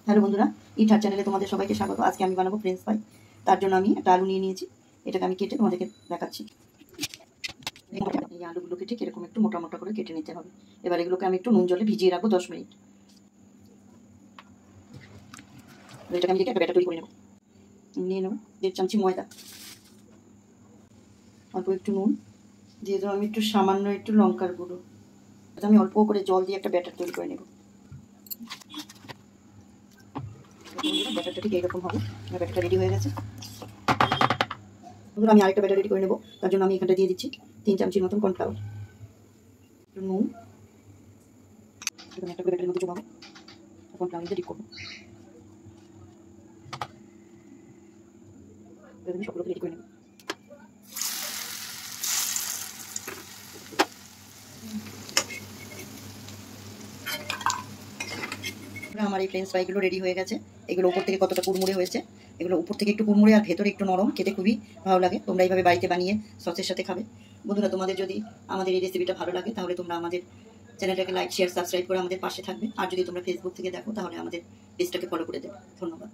Hello বন্ধুরা, ইট হাট চ্যানেলে তোমাদের সবাইকে স্বাগত। আজকে আমি বানাবো ফ্রেঞ্চ ফ্রাই। তার জন্য আমি একটা আলু নিয়ে নিয়েছি, এটাকে আমি কেটে তোমাদেরকে দেখাচ্ছি। এই আলুগুলোকে ঠিক এরকম একটু মোটা মোটা করে কেটে নিতে হবে। এবার এগুলোকে আমি একটু নুন জলে ভিজিয়ে রাখবো 10 মিনিট। এটাকে আমি একটা ব্যাটার তৈরি করে নেব। নিয়ে নেব 1.5 চামচি ময়দা, অল্প একটু নুন দিয়ে দেবো, আমি একটু সামান্য একটু লঙ্কার গুঁড়ো। আমি অল্প করে জল দিয়ে একটা ব্যাটার তৈরি করে নেব। ব্যাটারটা ঠিক এইরকম হবে। ব্যাটারটা রেডি হয়ে গেছে। আমি আরেকটা ব্যাটার রেডি করে নেবো। তার জন্য আমি এখানটা দিয়ে দিচ্ছি 3 চামচির মতন কর্নফ্লাওয়ার, নুন, একটা করে ব্যাটারের মধ্যে চোবাবো, কর্নফ্লাওয়ার দিয়ে ডিপ করবো। আমি সবগুলোকে রেডি করে নেব। আমার এই ফ্রেঞ্চ ফ্রাইগুলো রেডি হয়ে গেছে। এগুলো উপর থেকে কতটা কুড়মুড়ে হয়েছে, এগুলো উপর থেকে একটু কুড়মুড়ে আর ভেতরে একটু নরম, খেতে খুবই ভালো লাগে। তোমরা এইভাবে বাড়িতে বানিয়ে সসের সাথে খাবে। বন্ধুরা, তোমাদের যদি আমাদের এই রেসিপিটা ভালো লাগে তাহলে তোমরা আমাদের চ্যানেলটাকে লাইক, শেয়ার, সাবস্ক্রাইব করে আমাদের পাশে থাকবে। আর যদি তোমরা ফেসবুক থেকে দেখো তাহলে আমাদের পেজটাকে ফলো করে দেবে। ধন্যবাদ।